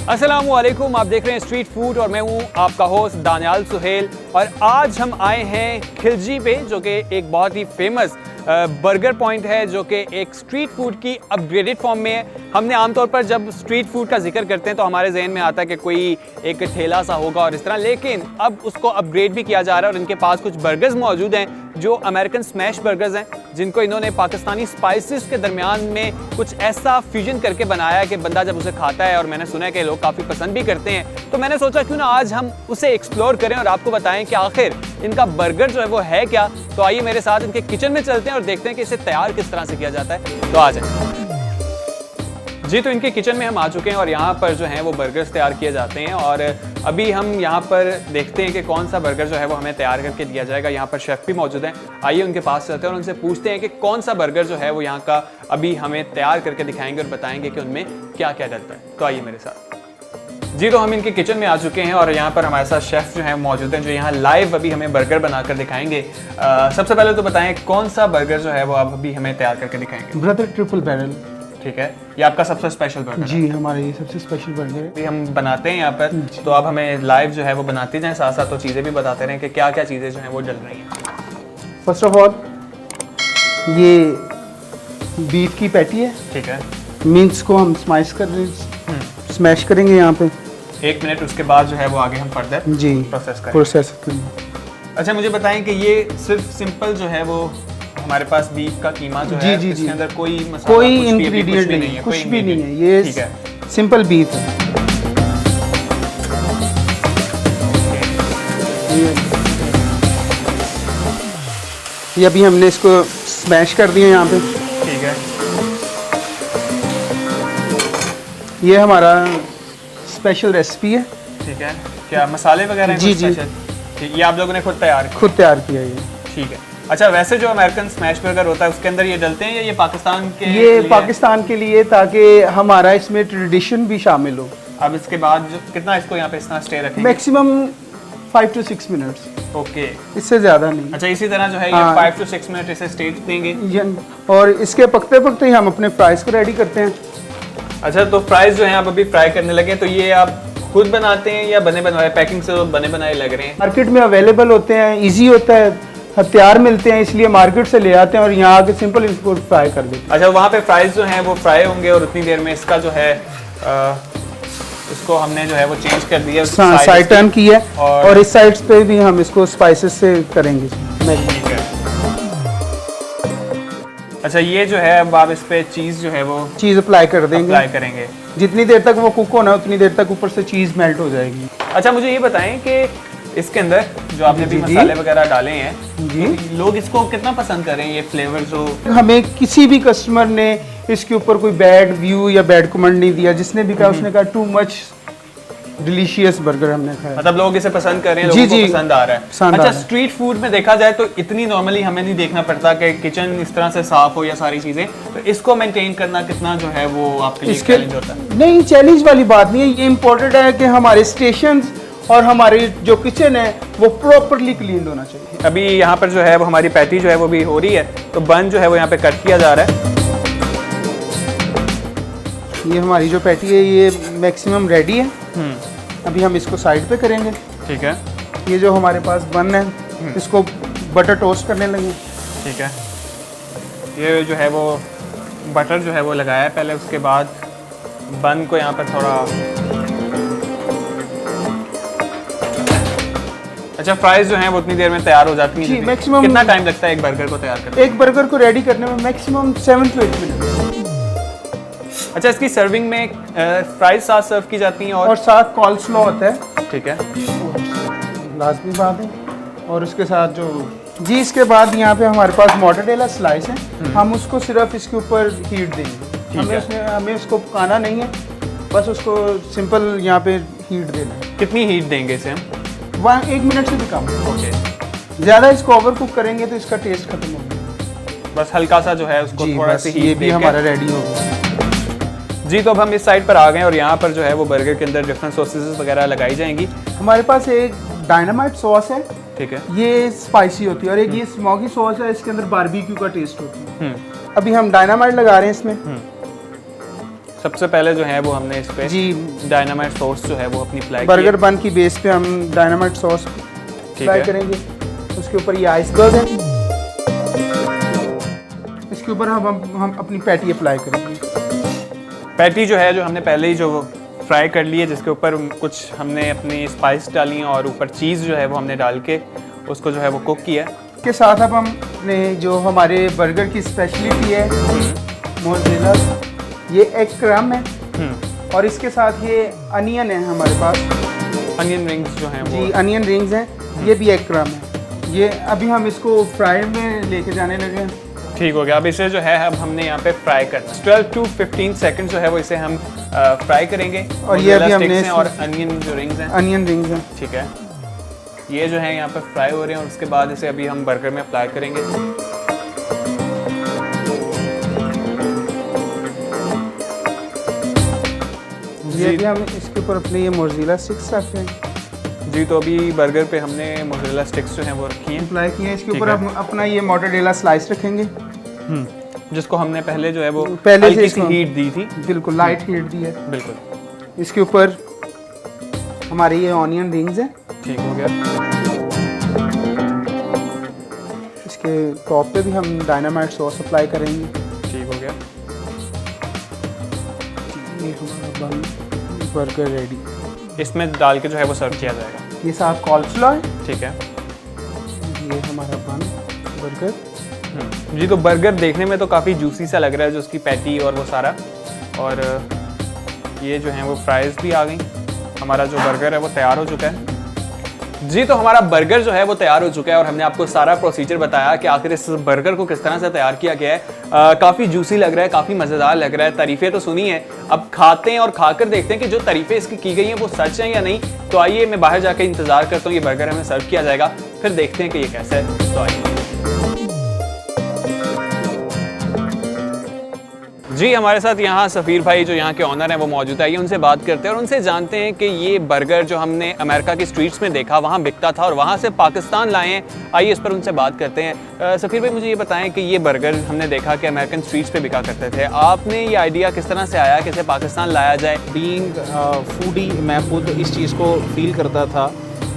अस्सलामुअलैकुम, आप देख रहे हैं स्ट्रीट फूड और मैं हूं आपका होस्ट दानियाल सुहेल। और आज हम आए हैं खिलजी पे, जो कि एक बहुत ही फेमस बर्गर पॉइंट है, जो कि एक स्ट्रीट फूड की अपग्रेडेड फॉर्म में है। हमने आमतौर पर जब स्ट्रीट फूड का जिक्र करते हैं तो हमारे जहन में आता है कि कोई एक ठेला सा होगा और इस तरह, लेकिन अब उसको अपग्रेड भी किया जा रहा है और इनके पास कुछ बर्गर्स मौजूद हैं जो अमेरिकन स्मैश बर्गर्स हैं, जिनको इन्होंने पाकिस्तानी स्पाइसेस के दरमियान में कुछ ऐसा फ्यूजन करके बनाया है कि बंदा जब उसे खाता है, और मैंने सुना है कि लोग काफ़ी पसंद भी करते हैं, तो मैंने सोचा क्यों ना आज हम उसे एक्सप्लोर करें और आपको बताएं कि आखिर इनका बर्गर जो है वो है क्या। तो आइए मेरे साथ इनके किचन में चलते हैं और देखते हैं कि इसे तैयार किस तरह से किया जाता है। तो आ जाए जी। तो इनके किचन में हम आ चुके हैं और यहाँ पर जो है वो बर्गर्स तैयार किए जाते हैं और अभी हम यहाँ पर देखते हैं कि कौन सा बर्गर जो है वो हमें तैयार करके दिया जाएगा। यहाँ पर शेफ़ भी मौजूद हैं, आइए उनके पास चलते हैं और उनसे पूछते हैं कि कौन सा बर्गर जो है वो यहाँ का अभी हमें तैयार करके दिखाएंगे और बताएंगे कि उनमें क्या क्या डलता है। तो आइए मेरे साथ जी। तो हम इनके किचन में आ चुके हैं और यहाँ पर हमारे साथ शेफ़ जो है मौजूद हैं, जो यहाँ लाइव अभी हमें बर्गर बनाकर दिखाएंगे। सबसे पहले तो बताएं कौन सा बर्गर जो है वो आप अभी हमें तैयार करके दिखाएंगे। Brother triple barrel. ठीक है, ये आपका सबसे स्पेशल बर्गर जी, हमारे ये सबसे स्पेशल बर्गर है। हम बनाते हैं यहाँ पर, तो आप हमें लाइव जो है वो बनाते जाएं, साथ साथ तो चीज़ें भी बताते रहें कि क्या क्या चीज़ें जो हैं वो डल रही हैं। फर्स्ट ऑफ ऑल ये बीफ की पैटी है। ठीक है, मीन्स को हम स्मैश करेंगे यहाँ पे 1 मिनट, उसके बाद जो है वो आगे हम फर्दर जी प्रोसेस करेंगे। अच्छा, मुझे बताएं कि ये सिर्फ सिंपल जो है वो हमारे पास बीफ का कीमा जो है, इसके अंदर कोई मसाला, कोई इंग्रेडिएंट नहीं है, कुछ भी नहीं है, ये ठीक है, सिंपल बीफ है। ये अभी हमने इसको स्मैश कर दिया यहाँ पे। ठीक है, ये हमारा स्पेशल रेसिपी है। ठीक है, क्या मसाले वगैरह जी जी, ये आप लोगों ने खुद तैयार किया ये। ठीक है। अच्छा, वैसे जो अमेरिकन स्मैश बर्गर होता है उसके अंदर ये डलते हैं या ये पाकिस्तान के ये पाकिस्तान के लिए, ताकि हमारा इसमें ट्रेडिशन भी शामिल हो। अब इसके बाद जो कितना इसको यहाँ पे इस तरह स्टे रखेंगे? Maximum 5 to 6 minutes. ओके, इससे ज़्यादा नहीं। अच्छा, इसी तरह जो है ये 5 to 6 मिनट इसे स्टे देंगे और इसके पकते पकते ही हम अपने फ्राइज़ को रेडी करते हैं। अच्छा, तो फ्राइज़ जो हैं आप अभी फ्राई करने लगे, तो ये आप खुद बनाते हैं या बने बनाए, पैकिंग से बने बनाए लग रहे हैं? मार्केट में अवेलेबल होते हैं, ईजी होता है, हथियार मिलते हैं, इसलिए मार्केट से ले आते हैं और यहाँ आके सिंपल इसको फ्राई कर देते हैं। अच्छा, वहाँ पे फ्राइज़ जो हैं वो फ्राई होंगे और उतनी देर में इसका जो है इसको हमने जो है वो चेंज कर दिया, साइड टर्न की है और इस साइड पे भी हम इसको स्पाइसेस से करेंगे। ठीक है। अच्छा, ये जो है अब आप इस पे चीज़ जो है वो चीज़ अप्लाई कर देंगे, अप्लाई करेंगे। जितनी देर तक वो कुक होना उतनी देर तक ऊपर से चीज़ मेल्ट हो जाएगी। अच्छा, मुझे ये बताएं कि इसके अंदर जो आपने भी मसाले वगैरह डाले हैं जी, लोग इसको कितना पसंद कर रहे हैं ये फ्लेवर? जो हमें किसी भी कस्टमर ने इसके ऊपर कोई बैड व्यू या बैड कमेंट नहीं दिया, जिसने भी कहा उसने कहा टू मच डिलीशियस बर्गर हमने खाया। मतलब लोग इसे पसंद कर रहे हैं, लोगों को पसंद आ रहा है। अच्छा, स्ट्रीट फूड में देखा जाए तो इतनी नॉर्मली हमें नहीं देखना पड़ता कि किचन इस तरह से साफ हो या सारी चीजें, तो इसको मेंटेन करना कितना जो है वो आपके लिए चैलेंज होता है? नहीं, चैलेंज वाली बात नहीं है, ये इम्पोर्टेंट है कि हमारे स्टेशन और हमारी जो किचन है वो प्रॉपरली क्लीन होना चाहिए। अभी यहाँ पर जो है वो हमारी पैटी जो है वो भी हो रही है, तो बन जो है वो यहाँ पे कट किया जा रहा है। ये हमारी जो पैटी है ये मैक्सिमम रेडी है। अभी हम इसको साइड पे करेंगे। ठीक है, ये जो हमारे पास बन है इसको बटर टोस्ट करने लगे। ठीक है, ये जो है वो बटर जो है वो लगाया है पहले, उसके बाद बन को यहाँ पर थोड़ा। अच्छा, फ्राइज जो हैं वो उतनी देर में तैयार हो जाती हैं? मैक्सिमम कितना टाइम लगता है एक बर्गर को तैयार करने? एक बर्गर को रेडी करने में मैक्सिमम 7 to 8 मिनट। अच्छा, इसकी सर्विंग में फ्राइज साथ सर्व की जाती हैं और साथ कॉल्स्लो होता है। ठीक है, लाजमी बात है। और उसके साथ जो जी, इसके बाद यहाँ पे हमारे पास मोज़रेला स्लाइस है, हम उसको सिर्फ इसके ऊपर हीट देंगे। हमें उसको पकाना नहीं है, बस उसको सिंपल यहाँ पे हीट देना है। कितनी हीट देंगे इसे हम? 1 मिनट से भी कम। ओके, ज़्यादा इसको ओवर कुक करेंगे तो इसका टेस्ट खत्म हो जाएगा। बस हल्का सा जो है उसको थोड़ा सा हीट। ये भी हमारा रेडी हो गया जी। तो अब हम इस साइड पर आ गए और यहाँ पर जो है वो बर्गर के अंदर डिफरेंट सॉसेस वगैरह लगाई जाएंगी। हमारे पास एक डायनामाइट सॉस है। ठीक है, ये स्पाइसी होती है और एक ये स्मोकी सॉस है, इसके अंदर बारबेक्यू का टेस्ट होता है। अभी हम डायनामाइट लगा रहे हैं इसमें। सबसे पहले जो है वो हमने इस पे जी डायनामाइट सॉस जो है वो अपनी अप्लाई बर्गर बन की बेस पे हम डायनामाइट सॉस अप्लाई है। करेंगे। उसके ऊपर ये आइसबर्ग है, इसके ऊपर हम अपनी पैटी अप्लाई करेंगे। पैटी जो है जो हमने पहले ही जो फ्राई कर ली है, जिसके ऊपर कुछ हमने अपनी स्पाइस डाली हैं और ऊपर चीज़ जो है वो हमने डाल के उसको जो है वो कुक किया। के साथ अब हमने जो हमारे बर्गर की स्पेशलिटी है मोज़रेला, ये एग क्रम है और इसके साथ ये अनियन है हमारे पास, अनियन रिंग्स जो हैं जी वो अनियन रिंग्स हैं, ये भी एग क्रम है। ये अभी हम इसको फ्राई में लेके जाने लगे हैं। ठीक हो गया। अब इसे जो है अब हमने यहाँ पे फ्राई करना है। 12 to 15 सेकंड जो है वो इसे हम फ्राई करेंगे। और ये अभी हमने और अनियन जो रिंग्स हैं, अनियन रिंग्स हैं, ठीक है, ये जो है यहाँ पे फ्राई हो रहे हैं और उसके बाद इसे अभी हम बर्गर में अप्लाई करेंगे। ये भी हम इसके ऊपर अपने ये मोज़रेला स्टिक्स रख रहे हैं, जी, तो अभी बर्गर पे हमने मोज़रेला स्टिक्स जो हैं वो रखी हैं, अप्लाई किए हैं। इसके ठीक ऊपर है। हम अपना ये मोज़रेला स्लाइस रखेंगे, जिसको हमने पहले जो है वो पहले से हल्की सी इसको- हीट दी थी। बिल्कुल लाइट हीट दी है। बिल्कुल इसके ऊपर हमारे ये ऑनियन रिंग्स हैं, ठीक हो गया। इसके टॉप पे भी हम डायनामाइट सॉस अप्लाई करेंगे। ठीक हो गया। ये हमारा बन बर्गर रेडी। इसमें डाल के जो है वो सर्व किया जाएगा। ये साथ कॉल्स्लॉ है, ठीक है। ये हमारा बन बर्गर। जी, तो बर्गर देखने में तो काफ़ी जूसी सा लग रहा है, जो उसकी पैटी और वो सारा, और ये जो है वो फ्राइज़ भी आ गई। हमारा जो बर्गर है वो तैयार हो चुका है। जी, तो हमारा बर्गर जो है वो तैयार हो चुका है और हमने आपको सारा प्रोसीजर बताया कि आखिर इस बर्गर को किस तरह से तैयार किया गया है। काफ़ी जूसी लग रहा है, काफ़ी मज़ेदार लग रहा है। तारीफ़ें तो सुनी है, अब खाते हैं और खाकर देखते हैं कि जो तारीफ़ें इसकी की गई हैं वो सच हैं या नहीं। तो आइए, मैं बाहर जाकर इंतज़ार करता हूँ, ये बर्गर हमें सर्व किया जाएगा, फिर देखते हैं कि ये कैसा है। तो आइए। जी, हमारे साथ यहाँ सफ़ीर भाई जो यहाँ के ऑनर हैं वो मौजूद है। ये उनसे बात करते हैं और उनसे जानते हैं कि ये बर्गर जो हमने अमेरिका की स्ट्रीट्स में देखा, वहाँ बिकता था और वहाँ से पाकिस्तान लाए हैं। आइए इस पर उनसे बात करते हैं। सफ़ीर भाई, मुझे ये बताएं कि ये बर्गर हमने देखा कि अमेरिकन स्ट्रीट्स पे बिका करते थे, आपने ये आइडिया किस तरह से आया कि इसे पाकिस्तान लाया जाए? बीइंग फूडी, मैं खुद इस चीज़ को फील करता था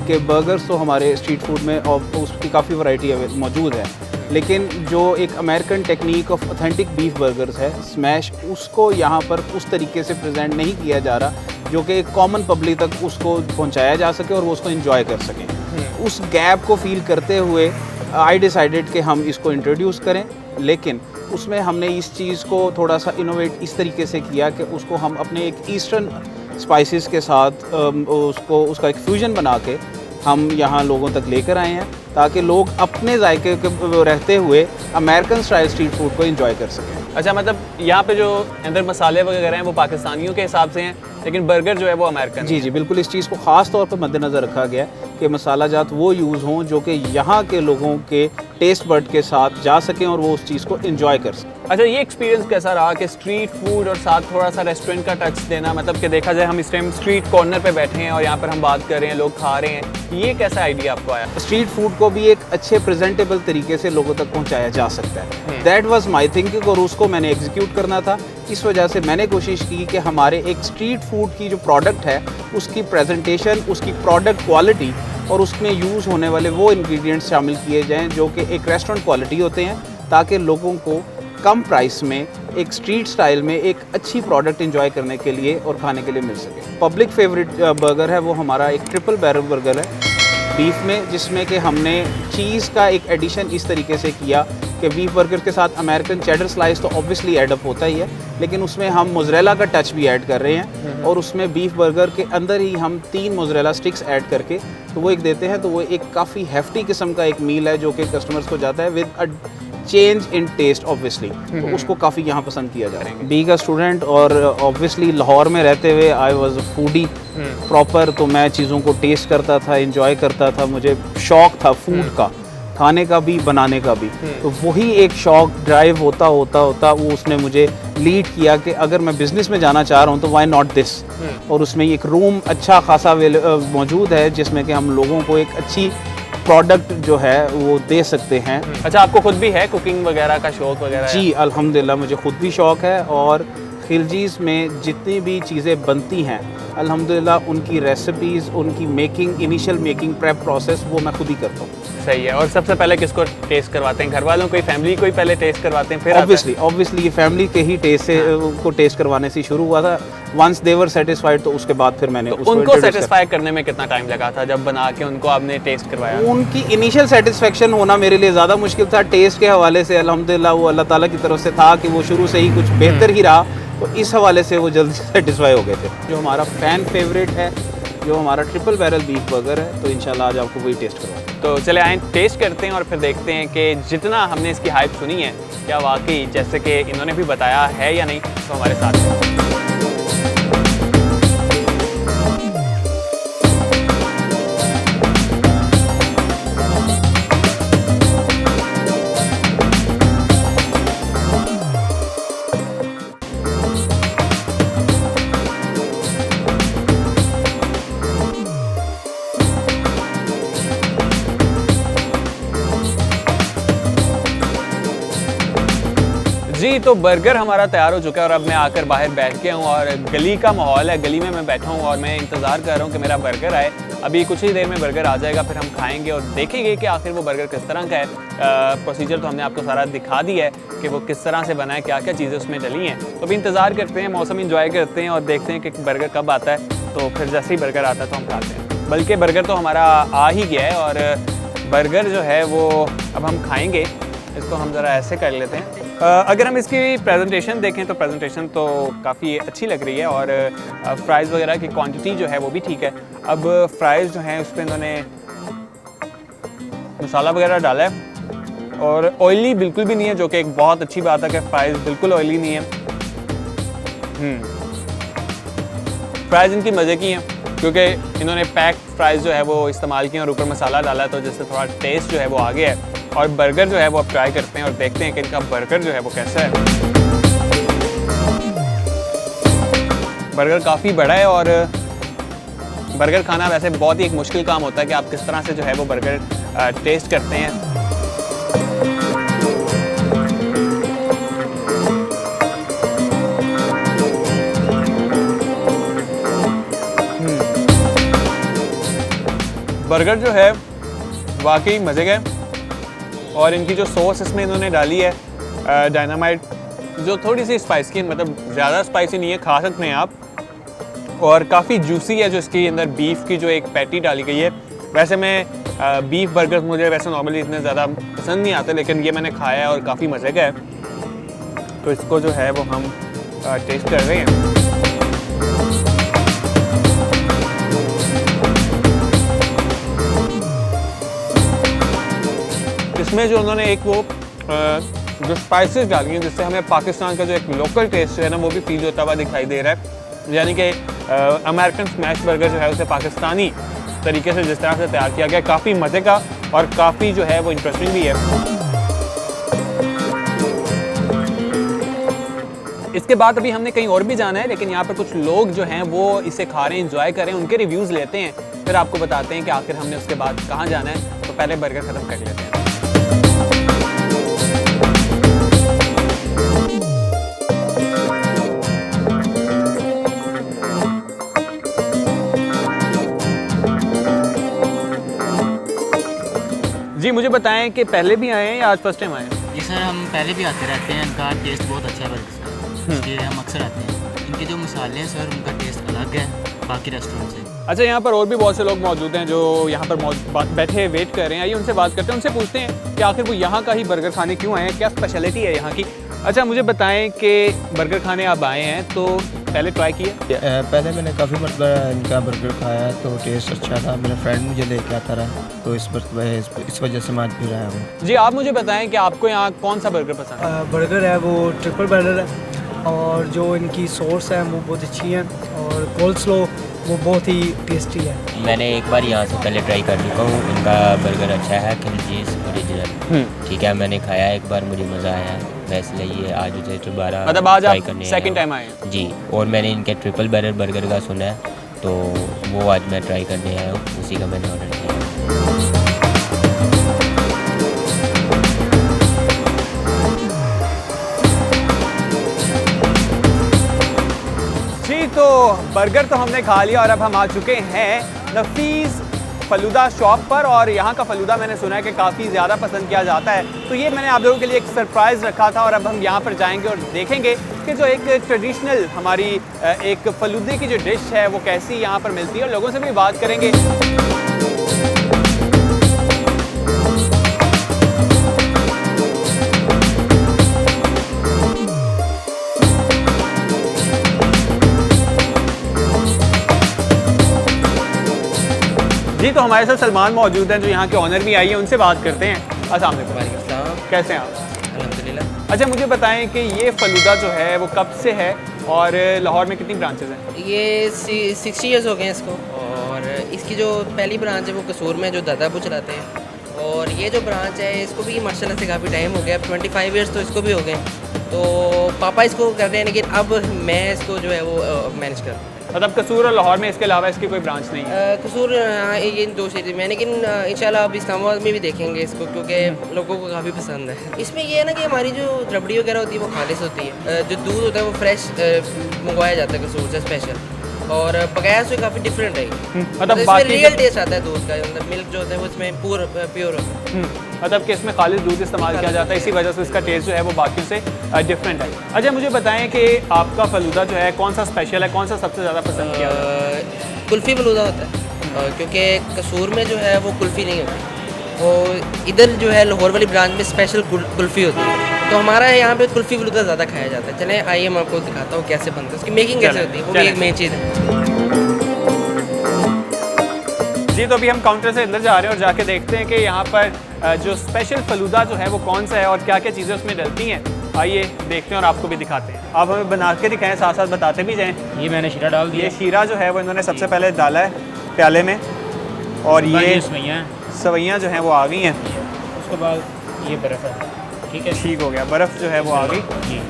कि बर्गर्स तो हमारे स्ट्रीट फूड में और उसकी काफ़ी वैरायटी मौजूद है, लेकिन जो एक American technique of authentic beef burgers है, स्मैश, उसको यहाँ पर उस तरीके से प्रेजेंट नहीं किया जा रहा जो कि कॉमन पब्लिक तक उसको पहुँचाया जा सके और वो उसको इंजॉय कर सकें। उस गैप को फील करते हुए आई डिसाइडेड कि हम इसको इंट्रोड्यूस करें, लेकिन उसमें हमने इस चीज़ को थोड़ा सा इनोवेट इस तरीके से किया कि उसको हम अपने एक ईस्टर्न स्पाइसेस के साथ उसका एक फ्यूजन बना के हम यहाँ लोगों तक लेकर आए हैं, ताकि लोग अपने जायके के रहते हुए अमेरिकन स्टाइल स्ट्रीट फूड को एंजॉय कर सकें। अच्छा, मतलब यहाँ पे जो अंदर मसाले वगैरह हैं वो पाकिस्तानियों के हिसाब से हैं, लेकिन बर्गर जो है वो अमेरिकन जी जी, बिल्कुल। इस चीज़ को ख़ास तौर पर मद्देनज़र रखा गया है कि मसाला जात वो यूज़ हों जो कि यहाँ के लोगों के टेस्ट बड के साथ जा सकें और वो उस चीज़ को एंजॉय कर सकें। अच्छा, ये एक्सपीरियंस कैसा रहा कि स्ट्रीट फूड और साथ थोड़ा सा रेस्टोरेंट का टच देना? मतलब कि देखा जाए हम इस टाइम स्ट्रीट कॉर्नर पे बैठे हैं और यहाँ पर हम बात कर रहे हैं, लोग खा रहे हैं, ये कैसा आइडिया आपको आया? स्ट्रीट फूड को भी एक अच्छे प्रेजेंटेबल तरीके से लोगों तक पहुंचाया जा सकता है। दैट वाज माय थिंकिंग और उसको मैंने एग्जीक्यूट करना था। इस वजह से मैंने कोशिश की कि हमारे एक स्ट्रीट फूड की जो प्रोडक्ट है उसकी प्रेजेंटेशन, उसकी प्रोडक्ट क्वालिटी और उसमें यूज़ होने वाले वो इंग्रेडिएंट्स शामिल किए जाएं जो कि एक रेस्टोरेंट क्वालिटी होते हैं, ताकि लोगों को कम प्राइस में एक स्ट्रीट स्टाइल में एक अच्छी प्रोडक्ट एंजॉय करने के लिए और खाने के लिए मिल सके। पब्लिक फेवरेट बर्गर है वो हमारा एक ट्रिपल बैरल बर्गर है बीफ में, जिसमें कि हमने चीज़ का एक एडिशन इस तरीके से किया कि बीफ बर्गर के साथ अमेरिकन चेडर स्लाइस तो ऑब्वियसली एडअप होता ही है, लेकिन उसमें हम मोज़रेला का टच भी ऐड कर रहे हैं और उसमें बीफ बर्गर के अंदर ही हम 3 मोज़रेला स्टिक्स ऐड करके तो वो एक देते हैं। तो वो एक काफ़ी हैफ्टी किस्म का एक मील है जो कि कस्टमर्स को जाता है with a change in taste obviously, तो उसको काफ़ी यहाँ पसंद किया जा रहा है। बीइंग अ स्टूडेंट और ऑब्वियसली लाहौर में रहते हुए I was a foodie proper, तो मैं चीज़ों को टेस्ट करता था, एंजॉय करता था, मुझे शौक था फूड का, खाने का भी, बनाने का भी। तो वही एक शौक ड्राइव होता वो उसने मुझे लीड किया कि अगर मैं बिज़नेस में जाना चाह रहा हूँ तो व्हाई नॉट दिस। और उसमें एक रूम अच्छा खासा मौजूद है जिसमें कि हम लोगों को एक अच्छी प्रोडक्ट जो है वो दे सकते हैं। अच्छा, आपको खुद भी है कुकिंग वगैरह का शौक वगैरह? जी अल्हम्दुलिल्लाह, मुझे खुद भी शौक है और खिलजीज़ में जितनी भी चीज़ें बनती हैं अल्हम्दुलिल्लाह उनकी रेसिपीज़, उनकी making, initial making prep process वो मैं खुद ही करता हूँ। सही है। और सबसे पहले किसको टेस्ट करवाते हैं? घर वालों को, फैमिली को ही पहले टेस्ट करवाते हैं, फिर आता है? ऑब्वियसली ये फैमिली के ही टेस्ट से को टेस्ट करवाने से शुरू हुआ था। वंस दे वर सेटिस्फाइड तो उसके बाद फिर मैंने उसको उनको सेटिस्फाई करने में कितना टाइम लगा था जब बना के उनको आपने टेस्ट करवाया? उनकी इनिशियल सेटिस्फेक्शन होना मेरे लिए ज़्यादा मुश्किल था। टेस्ट के हवाले से अल्हम्दुलिल्लाह वो अल्लाह ताला की तरफ से था कि वो शुरू से ही कुछ बेहतर ही रहा, तो इस हवाले से वो जल्दी सेटिस्फाई हो गए थे। जो हमारा फ़ैन फेवरेट है, जो हमारा ट्रिपल बैरल बीफ बर्गर है, तो इंशाल्लाह आज आपको वही टेस्ट करवाएं। तो चले आए टेस्ट करते हैं और फिर देखते हैं कि जितना हमने इसकी हाइप सुनी है क्या वाकई जैसे कि इन्होंने भी बताया है या नहीं। तो हमारे साथ है। जी तो बर्गर हमारा तैयार हो चुका है और अब मैं आकर बाहर बैठ गया हूँ और गली का माहौल है, गली में मैं बैठा हूँ और मैं इंतज़ार कर रहा हूँ कि मेरा बर्गर आए। अभी कुछ ही देर में बर्गर आ जाएगा, फिर हम खाएंगे और देखेंगे कि आखिर वो बर्गर किस तरह का है। प्रोसीजर तो हमने आपको सारा दिखा दिया है कि वो किस तरह से बना है, क्या क्या चीज़ें उसमें डली हैं। तो अभी इंतज़ार करते हैं, मौसम इंजॉय करते हैं और देखते हैं कि बर्गर कब आता है। तो फिर जैसे ही बर्गर आता है तो हम खाते हैं। बल्कि बर्गर तो हमारा आ ही गया है और बर्गर जो है वो अब हम खाएँगे। इसको हम ज़रा ऐसे कर लेते हैं। अगर हम इसकी प्रेजेंटेशन देखें तो प्रेजेंटेशन तो काफ़ी अच्छी लग रही है और फ्राइज़ वगैरह की क्वांटिटी जो है वो भी ठीक है। अब फ्राइज़ जो हैं उस पर इन्होंने मसाला वगैरह डाला है और ऑयली बिल्कुल भी नहीं है, जो कि एक बहुत अच्छी बात है कि फ्राइज़ बिल्कुल ऑयली नहीं है। फ्राइज़ इनकी मज़े की हैं क्योंकि इन्होंने पैक फ्राइज़ जो है वो इस्तेमाल किए और ऊपर मसाला डाला, तो जिससे थोड़ा टेस्ट जो है वो आ गया है। और बर्गर जो है वो अब ट्राई करते हैं और देखते हैं कि इनका बर्गर जो है वो कैसा है। बर्गर काफ़ी बड़ा है और बर्गर खाना वैसे बहुत ही एक मुश्किल काम होता है कि आप किस तरह से जो है वो बर्गर टेस्ट करते हैं। बर्गर जो है वाकई मज़े का है और इनकी जो सॉस इसमें इन्होंने डाली है डायनामाइट, जो थोड़ी सी स्पाइसी है, मतलब ज़्यादा स्पाइसी नहीं है, खा सकते हैं आप। और काफ़ी जूसी है जो इसके अंदर बीफ की जो एक पैटी डाली गई है। वैसे मैं बीफ बर्गर मुझे वैसे नॉर्मली इतने ज़्यादा पसंद नहीं आते, लेकिन ये मैंने खाया है और काफ़ी मज़े का है। तो इसको जो है वो हम टेस्ट कर रहे हैं। इसमें जो उन्होंने एक वो जो स्पाइसेस डाली हैं जिससे हमें पाकिस्तान का जो एक लोकल टेस्ट है ना वो भी फील होता हुआ दिखाई दे रहा है। यानी कि अमेरिकन स्मैश बर्गर जो है उसे पाकिस्तानी तरीके से जिस तरह से तैयार किया गया, काफ़ी मज़े का और काफ़ी जो है वो इंटरेस्टिंग भी है। इसके बाद अभी हमने कहीं और भी जाना है, लेकिन यहाँ पर कुछ लोग जो हैं वो इसे खा रहे हैं, इंजॉय कर रहे हैं, उनके रिव्यूज़ लेते हैं, फिर आपको बताते हैं कि आखिर हमने उसके बाद कहाँ जाना है। तो पहले बर्गर ख़त्म कर लेते हैं। जी मुझे बताएं कि पहले भी आए हैं या आज फर्स्ट टाइम आए हैं? जी सर, हम पहले भी आते रहते हैं। इनका टेस्ट बहुत अच्छा है बर्गर का, इसलिए हम अक्सर आते हैं। इनके जो मसाले हैं सर, उनका टेस्ट अलग है बाकी रेस्टोरेंट से। अच्छा, यहाँ पर और भी बहुत से लोग मौजूद हैं जो यहाँ पर बैठे वेट कर रहे हैं। आइए उनसे बात करते हैं, उनसे पूछते हैं कि आखिर वो यहाँ का ही बर्गर खाने क्यों आए हैं, क्या स्पेशलिटी है यहाँ की। अच्छा मुझे बताएं कि बर्गर खाने आप आए हैं तो पहले ट्राई किए? पहले मैंने काफ़ी मतलब इनका बर्गर खाया तो टेस्ट अच्छा था। मेरा फ्रेंड मुझे लेके आता रहा तो इस वजह से मैं आज भी रहा हूँ। जी आप मुझे बताएं कि आपको यहाँ कौन सा बर्गर पसंद है? बर्गर है वो ट्रिपल बैरल है और जो इनकी सॉस है वो बहुत अच्छी है और कोल्ड स्लो वो बहुत ही टेस्टी है। मैंने एक बार यहाँ से पहले ट्राई कर चुका हूँ, इनका बर्गर अच्छा है, खिलजीज़ ओरिजिनल। ठीक है, मैंने खाया एक बार, मुझे मज़ा आया, मैं इसलिए आज उसे दोबारा मतलब आज ट्राई आप करने सेकंड टाइम आए हैं? जी, और मैंने इनके ट्रिपल बैरल बर्गर का सुना है तो वो आज मैं ट्राई करने आया हूँ, उसी का मैंने ऑर्डर किया। बर्गर तो हमने खा लिया और अब हम आ चुके हैं नफीस फ़लूदा शॉप पर, और यहाँ का फ़लूदा मैंने सुना है कि काफ़ी ज़्यादा पसंद किया जाता है। तो ये मैंने आप लोगों के लिए एक सरप्राइज़ रखा था और अब हम यहाँ पर जाएंगे और देखेंगे कि जो एक ट्रेडिशनल हमारी एक फ़लूदे की जो डिश है वो कैसी यहाँ पर मिलती है, और लोगों से भी बात करेंगे। जी, तो हमारे साथ सलमान मौजूद हैं जो यहाँ के ऑनर भी आई हैं, उनसे बात करते हैं। अस्सलाम वालेकुम, कैसे हैं आप? अल्हम्दुलिल्लाह। अच्छा, मुझे बताएं कि ये फ़लूदा जो है वो कब से है और लाहौर में कितनी ब्रांचेस हैं? ये 60 ईयर्स हो गए हैं इसको, और इसकी जो पहली ब्रांच है वो कसूर में जो दादाबू चलाते हैं, और ये जो ब्रांच है इसको भी माशाल्लाह से काफ़ी टाइम हो गया, 25 ईयर्स तो इसको भी हो गए। तो पापा इसको कर रहे हैं, लेकिन अब मैं इसको जो है वो मैनेज कर रहा हूँ। मतलब कसूर और लाहौर में इसके अलावा इसकी कोई ब्रांच नहीं है? कसूर हाँ, ये दो सिटी में, लेकिन इंशाल्लाह अब इस्लामाबाद में भी देखेंगे इसको, क्योंकि लोगों को काफ़ी पसंद है। इसमें ये है ना कि हमारी जो रबड़ी वगैरह होती है वो खालिस होती है, जो दूध होता है वो फ्रेश मंगवाया जाता है कसूर से स्पेशल, और बकाया से काफ़ी डिफरेंट है। मतलब इसमें बाकी रियल टेस्ट आता है दूध का, मतलब मिल्क जो होता है वो इसमें प्योर होता है। मतलब कि इसमें खालिस दूध इस्तेमाल किया जाता है, इसी वजह से इसका टेस्ट जो है वो बाकियों से डिफरेंट है। अच्छा, मुझे बताएं कि आपका फ़लूदा जो है कौन सा स्पेशल है, कौन सा सबसे ज़्यादा पसंद किया जाता है? कुल्फ़ी फ़लूदा होता है, क्योंकि कसूर में जो है वो कुल्फ़ी नहीं होती, वो इधर जो है लाहौर वाली ब्रांच में स्पेशल कुल्फ़ी होती है। तो हमारा यहाँ पे कुल्फ़ी फ़लूदा ज़्यादा खाया जाता है। चलें आइए मैं आपको दिखाता हूँ कैसे बनता है, उसकी मेकिंग कैसे होती है, वो भी एक मेन चीज़ है। जी, तो अभी हम काउंटर से अंदर जा रहे हैं और जाके देखते हैं कि यहाँ पर जो स्पेशल फ़लूदा जो है वो कौन सा है और क्या क्या चीज़ें उसमें डलती हैं। आइए देखते हैं और आपको भी दिखाते हैं। आप हमें बना के दिखाएं, साथ साथ बताते भी जाएं। ये मैंने शीरा डाल दिया। ये शीरा जो है वो इन्होंने सबसे पहले डाला है प्याले में, और ये सवैयाँ जो हैं वो आ गई हैं। उसके बाद ये बर्फ़ है, ठीक है, ठीक हो गया, बर्फ़ जो है वो आ गई।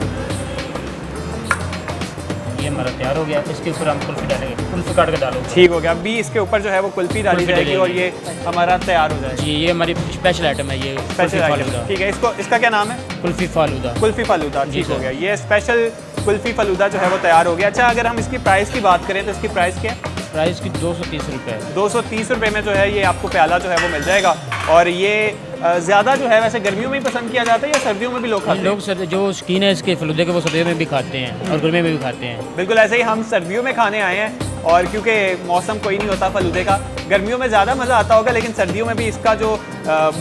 ये हमारा तैयार हो गया। इसके ऊपर हम कुल्फ़ी डालेंगे, कुल्फ़ी काट के डालोगे। ठीक हो गया, अभी इसके ऊपर जो है वो कुल्फ़ी डाली जाएगी और ये हमारा तैयार हो जाएगा। जी, ये हमारी स्पेशल आइटम है, ये स्पेशल आइटम। ठीक है, इसको इसका क्या नाम है? कुल्फ़ी फ़लूदा। कुल्फ़ी फ़लूदा, ठीक हो गया। ये स्पेशल कुल्फ़ी फ़लूदा जो है वो तैयार हो गया। अच्छा, अगर हम इसकी प्राइस की बात करें तो इसकी प्राइस क्या है? प्राइस की 230 रुपये। 230 रुपये में जो है ये आपको प्याला जो है वो मिल जाएगा। और ये ज़्यादा जो है वैसे गर्मियों में ही पसंद किया जाता है या सर्दियों में भी लोग खाते हैं? लोग जो शौकीन है इसके फ़लूदे के वो सर्दियों में भी खाते हैं और गर्मियों में भी खाते हैं। बिल्कुल ऐसे ही हम सर्दियों में खाने आए हैं, और क्योंकि मौसम कोई नहीं होता फ़लूदे का, गर्मियों में ज़्यादा मज़ा आता होगा, लेकिन सर्दियों में भी इसका जो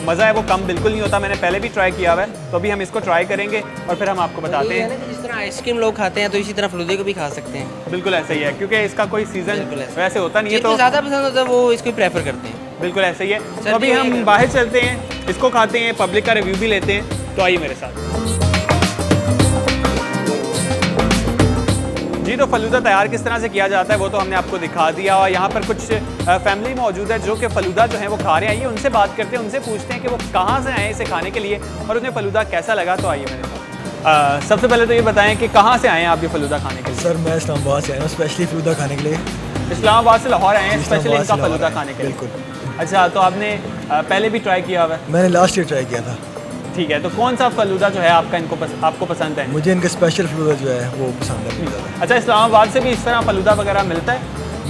मज़ा है वो कम बिल्कुल नहीं होता। मैंने पहले भी ट्राई किया हुआ है, तो अभी हम इसको ट्राई करेंगे और फिर हम आपको बताते हैं। जिस तरह आइसक्रीम लोग खाते हैं तो इसी तरह फ़लूदे को भी खा सकते हैं। बिल्कुल ऐसा ही है, क्योंकि इसका कोई सीज़न वैसे होता नहीं है, तो ज़्यादा पसंद होता है वो इसको प्रेफर करते हैं। बिल्कुल ऐसे ही है। तो अभी हम बाहर चलते हैं, इसको खाते हैं, पब्लिक का रिव्यू भी लेते हैं। तो आइए मेरे साथ। जी, तो फ़लूदा तैयार किस तरह से किया जाता है वो तो हमने आपको दिखा दिया, और यहाँ पर कुछ फैमिली मौजूद है जो कि फ़लूदा जो है वो खा रहे हैं। आइए उनसे बात करते हैं, उनसे पूछते हैं कि वो कहाँ से आए इसे खाने के लिए और उन्हें फ़लूदा कैसा लगा। तो आइए मेरे साथ। सबसे पहले तो ये बताएं कि कहाँ से आए हैं आप ये फ़लूदा खाने के लिए? सर मैं इस्लामाबाद से आया हूँ स्पेशली फ़लूदा खाने के लिए। इस्लामाबाद से लाहौर आए हैं स्पेशली इनका फ़लूदा खाने के लिए? बिल्कुल। अच्छा, तो आपने पहले भी ट्राई किया हुआ है? मैंने लास्ट ईयर ट्राई किया था। ठीक है, तो कौन सा फ़लूदा जो है आपका आपको पसंद है? मुझे इनका स्पेशल फ़लूदा जो है वो पसंद है। अच्छा, इस्लामाबाद से भी इस तरह फ़लूदा वगैरह मिलता है?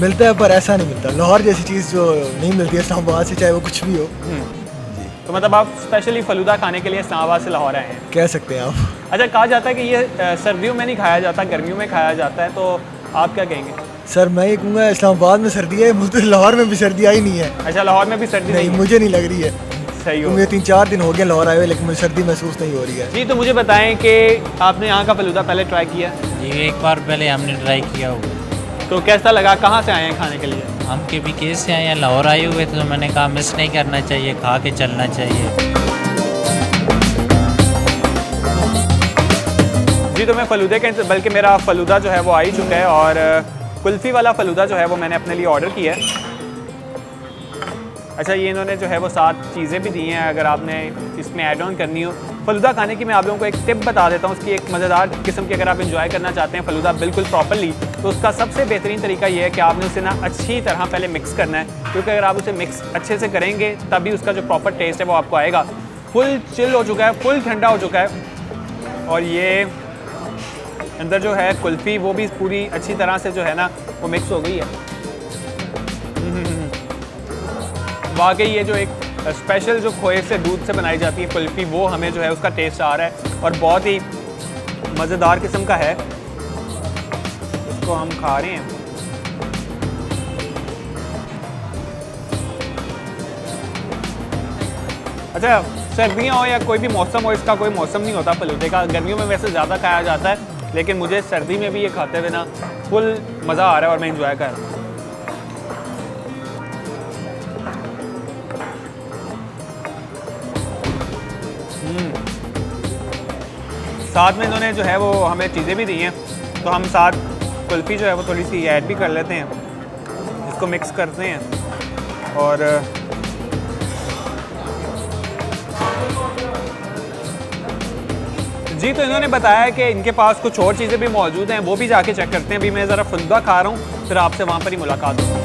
मिलता है, पर ऐसा नहीं मिलता। लाहौर जैसी चीज़ जो नहीं मिलती है इस्लामाबाद से, चाहे वो कुछ भी हो। जी, तो मतलब आप स्पेशली फ़लूदा खाने के लिए इस्लामाबाद से लाहौर आए हैं, कह सकते हैं आप। अच्छा, कहा जाता है कि ये सर्दियों में नहीं खाया जाता, गर्मियों में खाया जाता है, तो आप क्या कहेंगे? सर मैं ये कहूँगा इस्लामाबाद में सर्दी है, मुझे लाहौर में भी सर्दी आई नहीं है। अच्छा, लाहौर में भी सर्दी नहीं, मुझे नहीं लग रही है। सही हो। मुझे 3-4 दिन हो गए लाहौर आए हुए, लेकिन मुझे सर्दी महसूस नहीं हो रही है। जी, तो मुझे बताएं कि आपने यहाँ का फ़लूदा पहले ट्राई किया? जी, एक बार पहले हमने ट्राई किया हुआ। तो कैसा लगा? कहाँ से आए हैं खाने के लिए? हम के BK से आए हैं, लाहौर आए हुए थे, तो मैंने कहा मिस नहीं करना चाहिए, खा के चलना चाहिए। जी, तो मैं फ़लूदे के बल्कि मेरा फ़लूदा जो है वो आ ही चुका है, और कुल्फ़ी वाला फ़लूदा जो है वो मैंने अपने लिए ऑर्डर किया है। अच्छा, ये इन्होंने जो है वो 7 चीज़ें भी दी हैं, अगर आपने इसमें ऐड ऑन करनी हो। फ़लूदा खाने की मैं आप लोगों को एक टिप बता देता हूँ, उसकी एक मज़ेदार किस्म की अगर आप इंजॉय करना चाहते हैं फ़लूदा बिल्कुल प्रॉपर्ली, तो उसका सबसे बेहतरीन तरीका ये है कि आपने उसे ना अच्छी तरह पहले मिक्स करना है, क्योंकि अगर आप उसे मिक्स अच्छे से करेंगे तभी उसका जो प्रॉपर टेस्ट है वो आपको आएगा। फुल चिल हो चुका है, फुल ठंडा हो चुका है, और ये अंदर जो है कुल्फ़ी वो भी पूरी अच्छी तरह से जो है ना वो मिक्स हो गई है। वाकई ये जो एक स्पेशल जो खोए से दूध से बनाई जाती है कुल्फ़ी, वो हमें जो है उसका टेस्ट आ रहा है और बहुत ही मज़ेदार किस्म का है। इसको हम खा रहे हैं। अच्छा, सर्दियाँ हो या कोई भी मौसम हो, इसका कोई मौसम नहीं होता फलूदे का। गर्मियों में वैसे ज़्यादा खाया जाता है, लेकिन मुझे सर्दी में भी ये खाते हुए ना फुल मज़ा आ रहा है और मैं इंजॉय कर रहा हूँ। साथ में इन्होंने जो है वो हमें चीज़ें भी दी हैं, तो हम साथ कुल्फ़ी जो है वो थोड़ी सी ऐड भी कर लेते हैं। इसको मिक्स करते हैं और जी, तो इन्होंने बताया कि इनके पास कुछ और चीज़ें भी मौजूद हैं, वो भी जाके चेक करते हैं। अभी मैं ज़रा फलूदा खा रहा हूँ, फिर आपसे वहाँ पर ही मुलाकात होगी।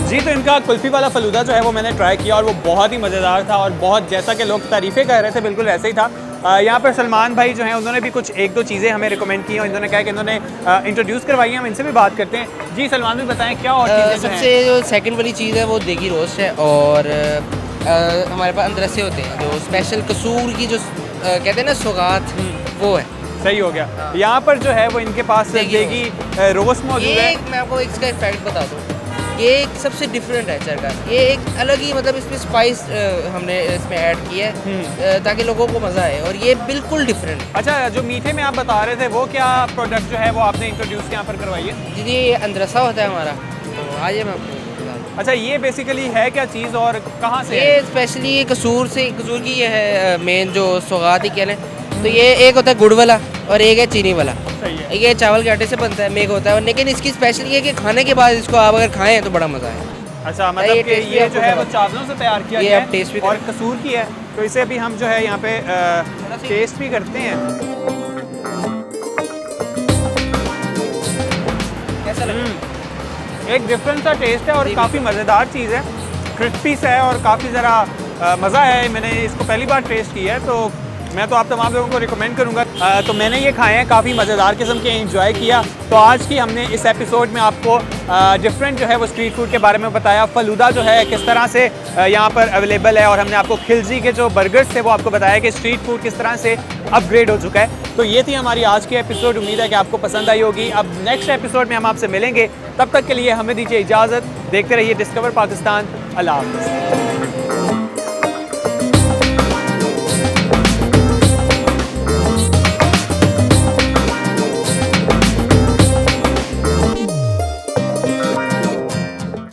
जी, तो इनका कुल्फ़ी वाला फ़लूदा जो है वो मैंने ट्राई किया और वो बहुत ही मज़ेदार था और बहुत जैसा कि लोग तारीफ़ें कर रहे थे बिल्कुल वैसे ही था। यहाँ पर सलमान भाई जो हैं उन्होंने भी कुछ एक दो चीज़ें हमें रिकमेंड की और इन्होंने कहा कि इन्होंने इंट्रोड्यूस करवाई है। हम इनसे भी बात करते हैं। जी सलमान भाई बताएं क्या और चीज़ें सबसे जो सेकंड वाली चीज़ है वो देगी रोस्ट है और हमारे पास अंदरसे होते हैं जो स्पेशल कसूर की जो कहते हैं ना सौगात, वो है। सही हो गया। यहाँ पर जो है वो इनके पास देगी रोस्ट मौजूद है। मैं आपको इसका इफेक्ट बता दूँ, ये एक सबसे डिफरेंट है अचार का। ये एक अलग ही मतलब इसमें स्पाइस हमने इसमें ऐड किया है ताकि लोगों को मज़ा आए और ये बिल्कुल डिफरेंट है। अच्छा, जो मीठे में आप बता रहे थे वो क्या प्रोडक्ट जो है वो आपने इंट्रोड्यूस यहाँ पर करवाई है? जी, ये अंदरसा होता है हमारा, तो आइए मैं आपको बता दूँ। अच्छा, ये बेसिकली है क्या चीज़ और कहाँ से ये स्पेशली कसूर की ये है मेन जो सौगात ही कह लें। तो ये एक होता है गुड़ वाला और एक है चीनी वाला। सही है। ये चावल के आटे से बनता है, मेक होता है, लेकिन इसकी स्पेशल ये है कि खाने के बाद इसको आप अगर खाएं तो बड़ा मज़ा आए। अच्छा, मतलब कि ये जो है वो चावलों से तैयार किया गया है टेस्ट भी और कसूर की है, तो इसे अभी हम जो है यहाँ पे टेस्ट भी करते हैं। कैसा लगा? एक डिफरेंट सा टेस्ट है और काफ़ी मज़ेदार चीज़ है, क्रिस्पी सा है और काफ़ी ज़रा मज़ा है। मैंने इसको पहली बार टेस्ट किया है, तो मैं तो आप तमाम लोगों को रिकमेंड करूँगा। तो मैंने ये खाए हैं, काफ़ी मज़ेदार किस्म के, एंजॉय किया। तो आज की हमने इस एपिसोड में आपको डिफरेंट जो है वो स्ट्रीट फूड के बारे में बताया। फ़लूदा जो है किस तरह से यहाँ पर अवेलेबल है और हमने आपको खिलजी के जो बर्गर्स थे वो आपको बताया कि स्ट्रीट फूड किस तरह से अपग्रेड हो चुका है। तो ये थी हमारी आज की एपिसोड। उम्मीद है कि आपको पसंद आई होगी। अब नेक्स्ट एपिसोड में हम आपसे मिलेंगे, तब तक के लिए हमें दीजिए इजाज़त। देखते रहिए डिस्कवर पाकिस्तान। अल्लाह हाफ़िज़।